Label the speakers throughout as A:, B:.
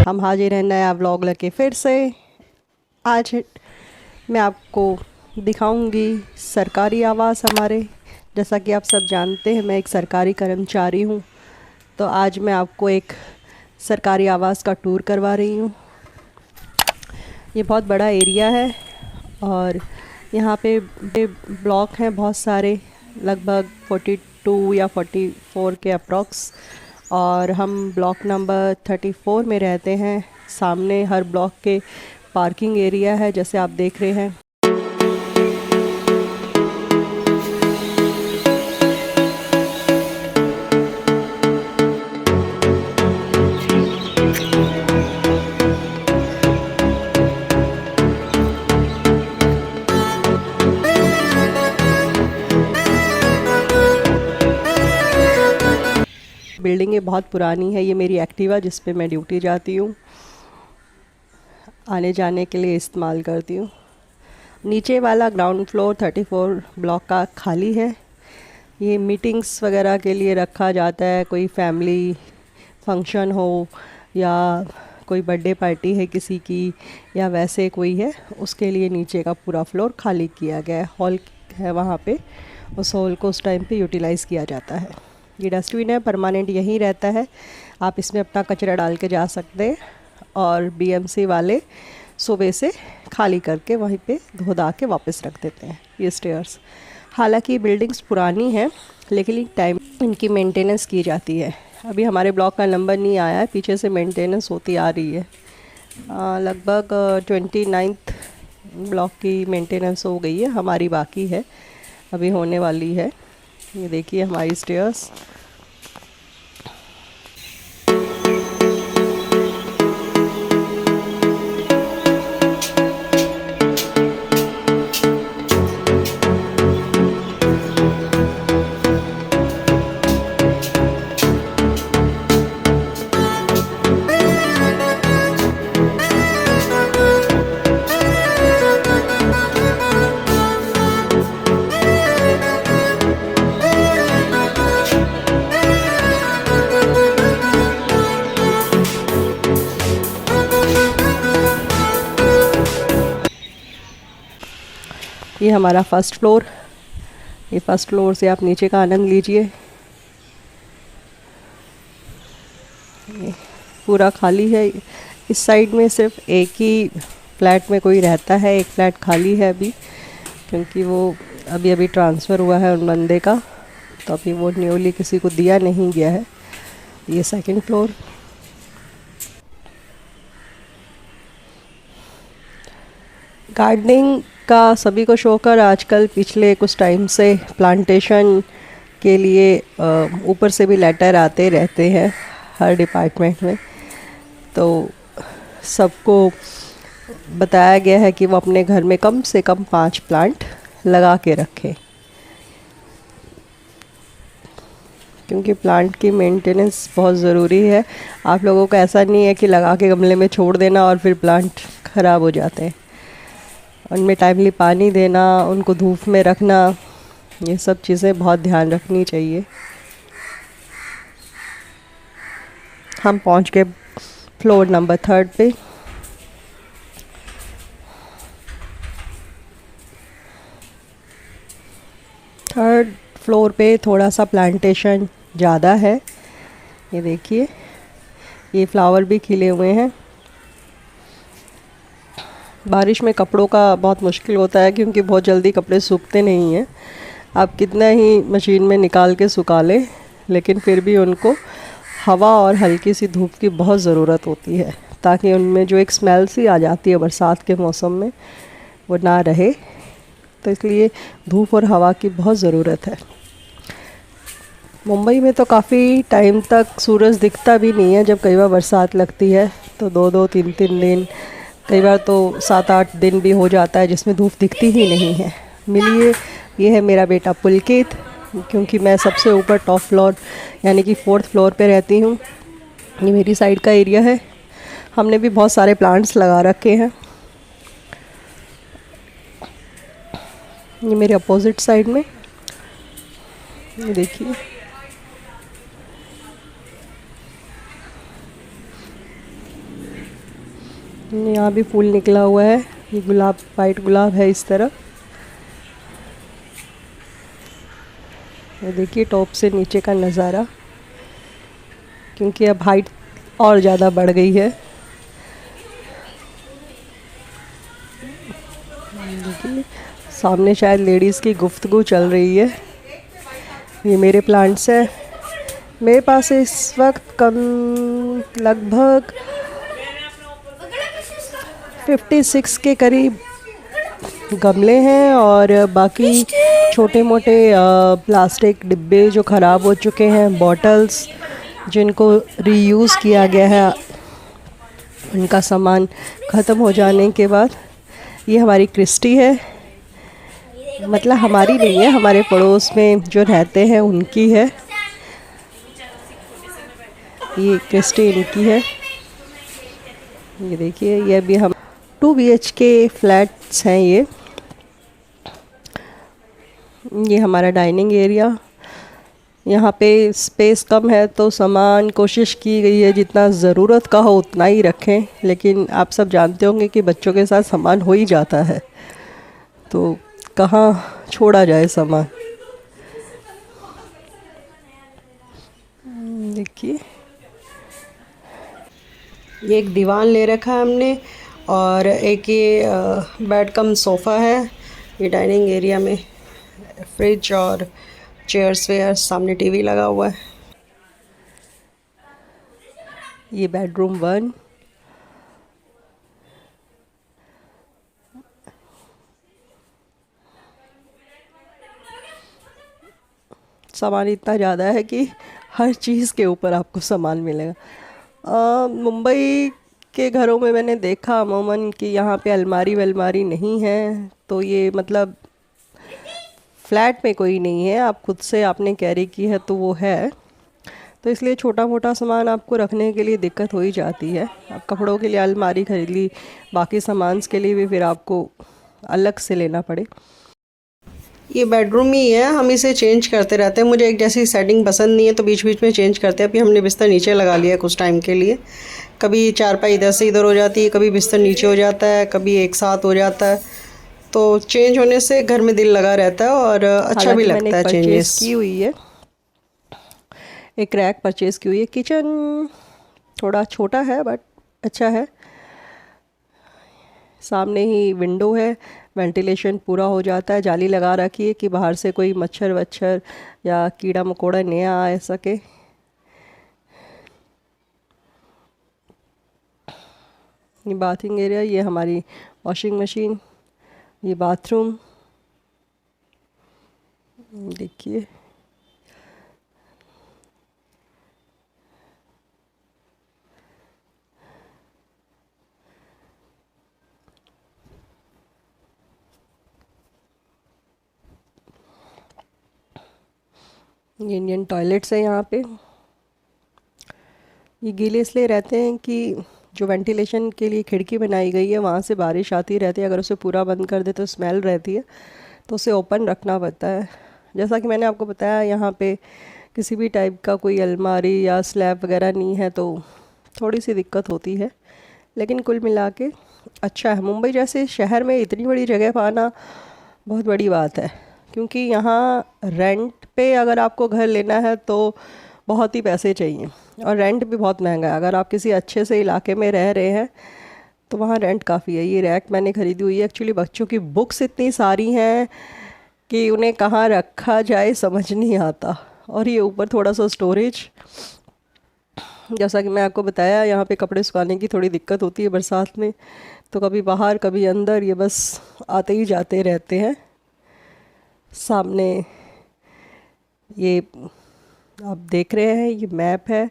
A: हम हाजिर हैं नया व्लॉग लेके फिर से। आज मैं आपको दिखाऊंगी सरकारी आवास हमारे। जैसा कि आप सब जानते हैं मैं एक सरकारी कर्मचारी हूं, तो आज मैं आपको एक सरकारी आवास का टूर करवा रही हूं। ये बहुत बड़ा एरिया है और यहाँ पे ब्लॉक हैं बहुत सारे, लगभग 42 या 44 के अप्रॉक्स, और हम ब्लॉक नंबर 34 में रहते हैं। सामने हर ब्लॉक के पार्किंग एरिया है जैसे आप देख रहे हैं। बिल्डिंग ये बहुत पुरानी है। ये मेरी एक्टिवा जिस पे मैं ड्यूटी जाती हूँ, आने जाने के लिए इस्तेमाल करती हूँ। नीचे वाला ग्राउंड फ्लोर 34 ब्लॉक का खाली है। ये मीटिंग्स वगैरह के लिए रखा जाता है, कोई फैमिली फंक्शन हो या कोई बर्थडे पार्टी है किसी की या वैसे कोई है, उसके लिए नीचे का पूरा फ्लोर खाली किया गया है। हॉल है वहाँ पे, उस हॉल को उस टाइम पे यूटिलाइज़ किया जाता है। ये डस्टबिन है, परमानेंट यहीं रहता है। आप इसमें अपना कचरा डाल के जा सकते हैं और बीएमसी वाले सुबह से खाली करके वहीं पे धो धा के वापस रख देते हैं। ये स्टेयर्स, हालांकि बिल्डिंग्स पुरानी हैं लेकिन एक टाइम इनकी मेंटेनेंस की जाती है। अभी हमारे ब्लॉक का नंबर नहीं आया है, पीछे से मेंटेनेंस होती आ रही है। लगभग 29th ब्लॉक की मेंटेनेंस हो गई है, हमारी बाकी है, अभी होने वाली है। ये देखिए हमारी स्टेयर्स। ये हमारा फर्स्ट फ्लोर। ये फर्स्ट फ्लोर से आप नीचे का आनंद लीजिए। पूरा खाली है। इस साइड में सिर्फ एक ही फ्लैट में कोई रहता है, एक फ्लैट खाली है अभी, क्योंकि वो अभी अभी ट्रांसफ़र हुआ है उन बंदे का, तो अभी वो न्यूली किसी को दिया नहीं गया है। ये सेकंड फ्लोर। गार्डनिंग का सभी को शौक है आजकल। पिछले कुछ टाइम से प्लांटेशन के लिए ऊपर से भी लेटर आते रहते हैं हर डिपार्टमेंट में, तो सबको बताया गया है कि वो अपने घर में कम से कम 5 प्लांट लगा के रखें, क्योंकि प्लांट की मेंटेनेंस बहुत ज़रूरी है। आप लोगों को ऐसा नहीं है कि लगा के गमले में छोड़ देना और फिर प्लांट ख़राब हो जाते हैं। उनमें टाइमली पानी देना, उनको धूप में रखना, ये सब चीज़ें बहुत ध्यान रखनी चाहिए। हम पहुंच गए फ्लोर नंबर 3 पे। थर्ड फ्लोर पे थोड़ा सा प्लांटेशन ज़्यादा है। ये देखिए, ये फ्लावर भी खिले हुए हैं। बारिश में कपड़ों का बहुत मुश्किल होता है, क्योंकि बहुत जल्दी कपड़े सूखते नहीं हैं। आप कितना ही मशीन में निकाल के सुखा लें, लेकिन फिर भी उनको हवा और हल्की सी धूप की बहुत ज़रूरत होती है, ताकि उनमें जो एक स्मेल सी आ जाती है बरसात के मौसम में, वो ना रहे। तो इसलिए धूप और हवा की बहुत ज़रूरत है। मुंबई में तो काफ़ी टाइम तक सूरज दिखता भी नहीं है। जब कई बार बरसात लगती है तो 2-2, 3-3 दिन, कई बार तो 7-8 दिन भी हो जाता है जिसमें धूप दिखती ही नहीं है। मिलिए, ये है मेरा बेटा पुलकित, क्योंकि मैं सबसे ऊपर टॉप फ्लोर यानी कि 4th फ्लोर पे रहती हूँ। ये मेरी साइड का एरिया है। हमने भी बहुत सारे प्लांट्स लगा रखे हैं। ये मेरे अपोजिट साइड में, ये देखिए, यहाँ भी फूल निकला हुआ है, ये गुलाब, वाइट गुलाब है इस तरह। ये देखिए टॉप से नीचे का नज़ारा, क्योंकि अब हाइट और ज़्यादा बढ़ गई है। देखिए सामने शायद लेडीज़ की गुफ्तगू चल रही है। ये मेरे प्लांट्स हैं। मेरे पास इस वक्त कम लगभग 56 के करीब गमले हैं, और बाकी छोटे मोटे प्लास्टिक डिब्बे जो ख़राब हो चुके हैं, बॉटल्स जिनको रीयूज़ किया गया है, उनका सामान ख़त्म हो जाने के बाद। ये हमारी क्रिस्टी है, मतलब हमारी नहीं है, हमारे पड़ोस में जो रहते हैं उनकी है। ये क्रिस्टी इनकी है। ये देखिए, ये भी हम 2 BHK फ्लैट्स हैं। ये हमारा डाइनिंग एरिया। यहाँ पे स्पेस कम है तो सामान कोशिश की गई है जितना ज़रूरत का हो उतना ही रखें, लेकिन आप सब जानते होंगे कि बच्चों के साथ सामान हो ही जाता है, तो कहाँ छोड़ा जाए सामान। देखिए ये एक दीवान ले रखा है हमने, और एक ये बेड कम सोफ़ा है। ये डाइनिंग एरिया में फ्रिज और चेयर्स वेयर, सामने टीवी लगा हुआ है। ये बेडरूम 1। सामान इतना ज़्यादा है कि हर चीज़ के ऊपर आपको सामान मिलेगा। मुंबई के घरों में मैंने देखा अमूमन कि यहाँ पे अलमारी वलमारी नहीं है, तो ये मतलब फ्लैट में कोई नहीं है, आप खुद से आपने कैरी की है तो वो है, तो इसलिए छोटा मोटा सामान आपको रखने के लिए दिक्कत हो ही जाती है। आप कपड़ों के लिए अलमारी खरीद ली, बाकी सामान के लिए भी फिर आपको अलग से लेना पड़े। ये बेडरूम ही है, हम इसे चेंज करते रहते हैं। मुझे एक जैसी सेटिंग पसंद नहीं है तो बीच बीच में चेंज करते हैं। अभी हमने बिस्तर नीचे लगा लिया कुछ टाइम के लिए। कभी चारपाई इधर से इधर हो जाती है, कभी बिस्तर नीचे हो जाता है, कभी एक साथ हो जाता है, तो चेंज होने से घर में दिल लगा रहता है और अच्छा भी लगता है चेंजेस की हुई है। एक रैक परचेज़ की हुई है। किचन थोड़ा छोटा है बट अच्छा है। सामने ही विंडो है, वेंटिलेशन पूरा हो जाता है। जाली लगा रखी है कि बाहर से कोई मच्छर वच्छर या कीड़ा मकोड़ा नहीं आ सके। ये बाथिंग एरिया, ये हमारी वॉशिंग मशीन, ये बाथरूम देखिए। ये इंडियन टॉयलेट्स है यहाँ पे। ये गीले इसलिए रहते हैं कि जो वेंटिलेशन के लिए खिड़की बनाई गई है वहाँ से बारिश आती रहती है। अगर उसे पूरा बंद कर दे तो स्मेल रहती है, तो उसे ओपन रखना पड़ता है। जैसा कि मैंने आपको बताया, यहाँ पे किसी भी टाइप का कोई अलमारी या स्लैब वगैरह नहीं है, तो थोड़ी सी दिक्कत होती है, लेकिन कुल मिला के अच्छा है। मुंबई जैसे शहर में इतनी बड़ी जगह पाना बहुत बड़ी बात है, क्योंकि यहाँ रेंट पे अगर आपको घर लेना है तो बहुत ही पैसे चाहिए, और रेंट भी बहुत महंगा है। अगर आप किसी अच्छे से इलाके में रह रहे हैं तो वहाँ रेंट काफ़ी है। ये रैक मैंने ख़रीदी हुई है। एक्चुअली बच्चों की बुक्स इतनी सारी हैं कि उन्हें कहाँ रखा जाए समझ नहीं आता। और ये ऊपर थोड़ा सा स्टोरेज, जैसा कि मैं आपको बताया, यहाँ पे कपड़े सुखाने की थोड़ी दिक्कत होती है बरसात में, तो कभी बाहर कभी अंदर, ये बस आते ही जाते रहते हैं। सामने ये आप देख रहे हैं, ये मैप है,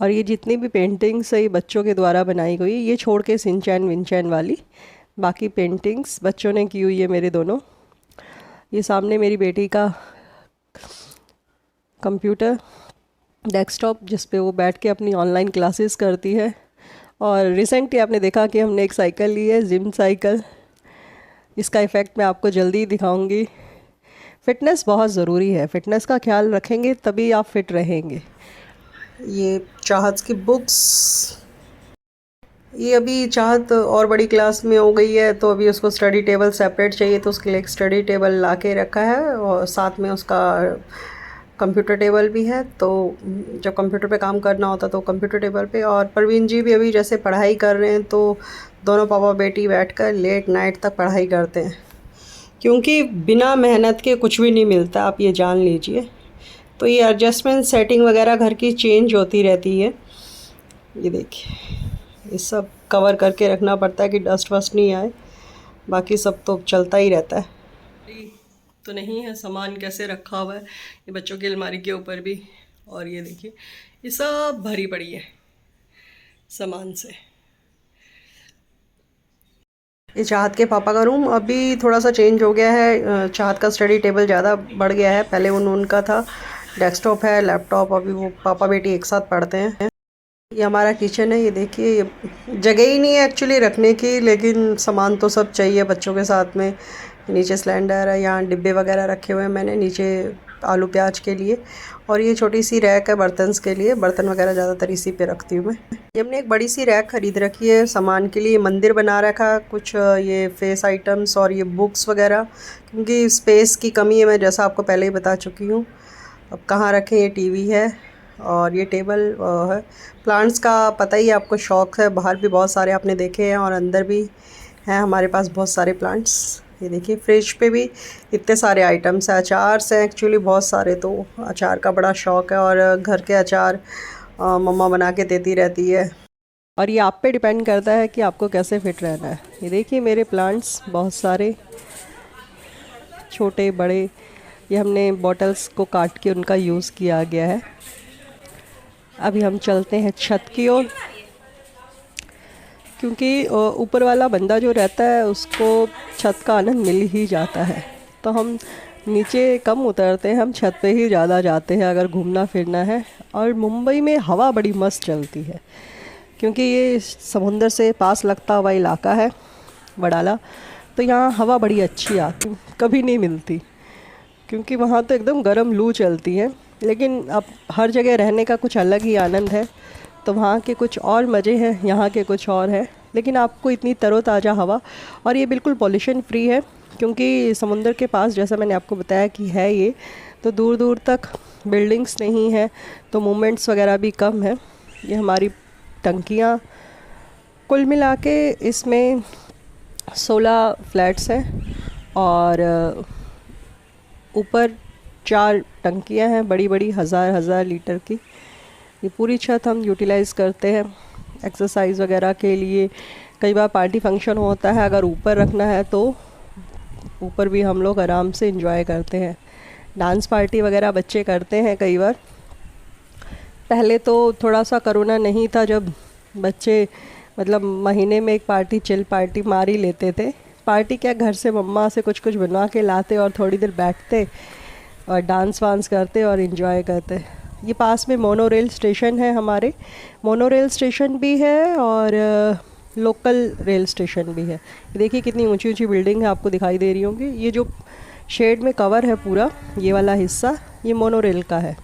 A: और ये जितनी भी पेंटिंग्स है ये बच्चों के द्वारा बनाई गई, ये छोड़ के सिंचैन विंचैन वाली, बाकी पेंटिंग्स बच्चों ने की हुई है मेरे दोनों। ये सामने मेरी बेटी का कंप्यूटर डेस्कटॉप, जिस पे वो बैठ के अपनी ऑनलाइन क्लासेस करती है। और रिसेंटली आपने देखा कि हमने एक साइकिल ली है, जिम साइकिल। इसका इफ़ेक्ट मैं आपको जल्दी ही दिखाऊंगी। फ़िटनेस बहुत ज़रूरी है, फ़िटनेस का ख्याल रखेंगे तभी आप फिट रहेंगे। ये चाहत की बुक्स, ये अभी चाहत और बड़ी क्लास में हो गई है, तो अभी उसको स्टडी टेबल सेपरेट चाहिए, तो उसके लिए एक स्टडी टेबल ला के रखा है और साथ में उसका कंप्यूटर टेबल भी है। तो जब कंप्यूटर पे काम करना होता तो कंप्यूटर टेबल पे। और परवीन जी भी अभी जैसे पढ़ाई कर रहे हैं, तो दोनों पापा बेटी बैठकर लेट नाइट तक पढ़ाई करते हैं, क्योंकि बिना मेहनत के कुछ भी नहीं मिलता, आप ये जान लीजिए। तो ये एडजस्टमेंट सेटिंग वगैरह घर की चेंज होती रहती है। ये देखिए, ये सब कवर करके रखना पड़ता है कि डस्ट वस्ट नहीं आए, बाकी सब तो चलता ही रहता है। तो नहीं है, सामान कैसे रखा हुआ है ये बच्चों की अलमारी के ऊपर भी। और ये देखिए, ये सब भरी पड़ी है सामान से। ये चाहत के पापा का रूम अभी थोड़ा सा चेंज हो गया है। चाहत का स्टडी टेबल ज़्यादा बढ़ गया है, पहले उनका था डेस्कटॉप है, लैपटॉप, अभी वो पापा बेटी एक साथ पढ़ते हैं। ये हमारा किचन है, ये देखिए, ये जगह ही नहीं है एक्चुअली रखने की, लेकिन सामान तो सब चाहिए बच्चों के साथ में। नीचे सिलेंडर है, यहाँ डिब्बे वगैरह रखे हुए हैं मैंने नीचे आलू प्याज के लिए। और ये छोटी सी रैक है बर्तन के लिए, बर्तन वगैरह ज़्यादातर इसी पे रखती हूँ मैं। ये हमने एक बड़ी सी रैक खरीद रखी है सामान के लिए, मंदिर बना रखा कुछ ये फेस आइटम्स और ये बुक्स वगैरह, क्योंकि स्पेस की कमी है, मैं जैसा आपको पहले ही बता चुकी हूँ। अब कहाँ रखें, ये टीवी है और ये टेबल है। प्लांट्स का पता ही आपको शौक़ है, बाहर भी बहुत सारे आपने देखे हैं और अंदर भी हैं हमारे पास बहुत सारे प्लांट्स। ये देखिए, फ्रिज पे भी इतने सारे आइटम्स हैं, अचार हैं एक्चुअली बहुत सारे, तो अचार का बड़ा शौक़ है और घर के अचार मम्मा बना के देती रहती है। और ये आप पे डिपेंड करता है कि आपको कैसे फिट रहना है। ये देखिए मेरे प्लांट्स बहुत सारे छोटे बड़े, ये हमने बॉटल्स को काट के उनका यूज़ किया गया है। अभी हम चलते हैं छत की ओर, क्योंकि ऊपर वाला बंदा जो रहता है उसको छत का आनंद मिल ही जाता है, तो हम नीचे कम उतरते हैं, हम छत पे ही ज़्यादा जाते हैं अगर घूमना फिरना है। और मुंबई में हवा बड़ी मस्त चलती है, क्योंकि ये समुंदर से पास लगता हुआ इलाका है वडाला, तो यहाँ हवा बड़ी अच्छी आती, कभी नहीं मिलती, क्योंकि वहाँ तो एकदम गर्म लू चलती है। लेकिन अब हर जगह रहने का कुछ अलग ही आनंद है, तो वहाँ के कुछ और मज़े हैं, यहाँ के कुछ और हैं, लेकिन आपको इतनी तरोताज़ा हवा। और ये बिल्कुल पॉल्यूशन फ्री है, क्योंकि समुंदर के पास जैसा मैंने आपको बताया कि है ये, तो दूर दूर तक बिल्डिंग्स नहीं है, तो मूवमेंट्स वगैरह भी कम है। ये हमारी टंकियाँ, कुल मिला के इसमें 16 फ्लैट्स हैं और ऊपर 4 टंकियां हैं बड़ी बड़ी, हज़ार लीटर की। ये पूरी छत हम यूटिलाइज़ करते हैं एक्सरसाइज वगैरह के लिए। कई बार पार्टी फंक्शन होता है, अगर ऊपर रखना है तो ऊपर भी हम लोग आराम से एंजॉय करते हैं। डांस पार्टी वगैरह बच्चे करते हैं कई बार। पहले तो थोड़ा सा कोरोना नहीं था, जब बच्चे मतलब महीने में एक पार्टी, चिल पार्टी मार ही लेते थे। पार्टी क्या, घर से मम्मा से कुछ कुछ बनवा के लाते और थोड़ी देर बैठते और डांस वांस करते और इन्जॉय करते। ये पास में मोनोरेल स्टेशन है हमारे, मोनोरेल स्टेशन भी है और लोकल रेल स्टेशन भी है। देखिए कितनी ऊंची ऊंची बिल्डिंग है, आपको दिखाई दे रही होंगी। ये जो शेड में कवर है पूरा ये वाला हिस्सा, ये मोनोरेल का है।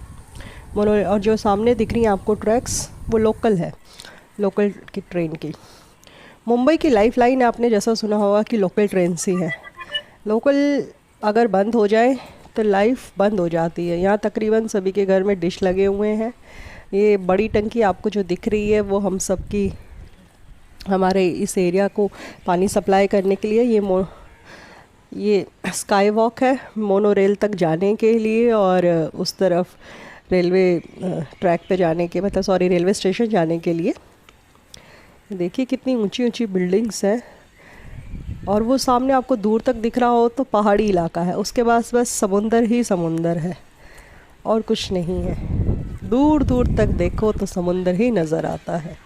A: मोनोरेल, और जो सामने दिख रही हैं आपको ट्रैक्स, वो लोकल है, लोकल की ट्रेन की। मुंबई की लाइफ लाइन आपने जैसा सुना होगा कि लोकल ट्रेन सी है। लोकल अगर बंद हो जाए तो लाइफ बंद हो जाती है। यहाँ तकरीबन सभी के घर में डिश लगे हुए हैं। ये बड़ी टंकी आपको जो दिख रही है वो हम सबकी, हमारे इस एरिया को पानी सप्लाई करने के लिए। ये स्काई वॉक है मोनोरेल तक जाने के लिए, और उस तरफ रेलवे ट्रैक पे जाने के, मतलब सॉरी रेलवे स्टेशन जाने के लिए। देखिए कितनी ऊंची ऊंची बिल्डिंग्स हैं, और वो सामने आपको दूर तक दिख रहा हो तो पहाड़ी इलाका है, उसके पास बस समुंदर ही समुंदर है और कुछ नहीं है। दूर दूर तक देखो तो समुंदर ही नज़र आता है।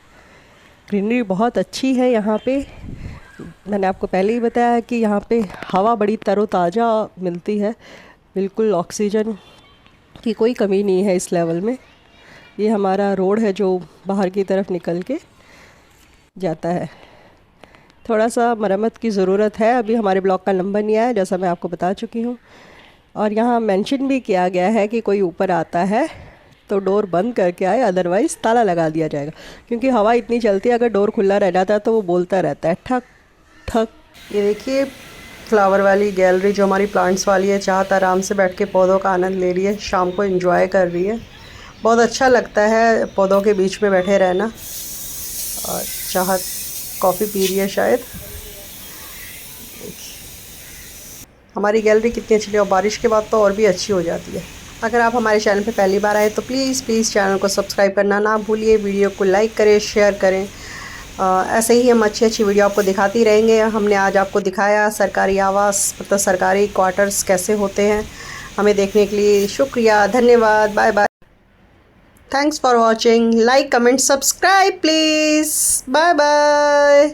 A: ग्रीनरी बहुत अच्छी है यहाँ पे। मैंने आपको पहले ही बताया कि यहाँ पे हवा बड़ी तरोताज़ा मिलती है, बिल्कुल ऑक्सीजन की कोई कमी नहीं है इस लेवल में। ये हमारा रोड है जो बाहर की तरफ निकल के जाता है। थोड़ा सा मरम्मत की ज़रूरत है, अभी हमारे ब्लॉक का नंबर नहीं आया जैसा मैं आपको बता चुकी हूँ। और यहाँ मेंशन भी किया गया है कि कोई ऊपर आता है तो डोर बंद करके आए, अदरवाइज़ ताला लगा दिया जाएगा, क्योंकि हवा इतनी चलती है, अगर डोर खुला रह जाता है तो वो बोलता रहता है ठक ठक। ये देखिए फ्लावर वाली गैलरी जो हमारी प्लांट्स वाली है, चाहत आराम से बैठ के पौधों का आनंद ले रही है, शाम को एंजॉय कर रही है। बहुत अच्छा लगता है पौधों के बीच में बैठे रहना। और चाहत कॉफ़ी पी रही है शायद। हमारी गैलरी कितनी अच्छी है, और बारिश के बाद तो और भी अच्छी हो जाती है। अगर आप हमारे चैनल पे पहली बार आए तो प्लीज़ चैनल को सब्सक्राइब करना ना भूलिए, वीडियो को लाइक करें, शेयर करें। ऐसे ही हम अच्छी वीडियो आपको दिखाती रहेंगे। हमने आज आपको दिखाया सरकारी आवास मतलब सरकारी क्वार्टर्स कैसे होते हैं। हमें देखने के लिए शुक्रिया, धन्यवाद, bye bye. Thanks for watching. Like comment subscribe please. Bye bye.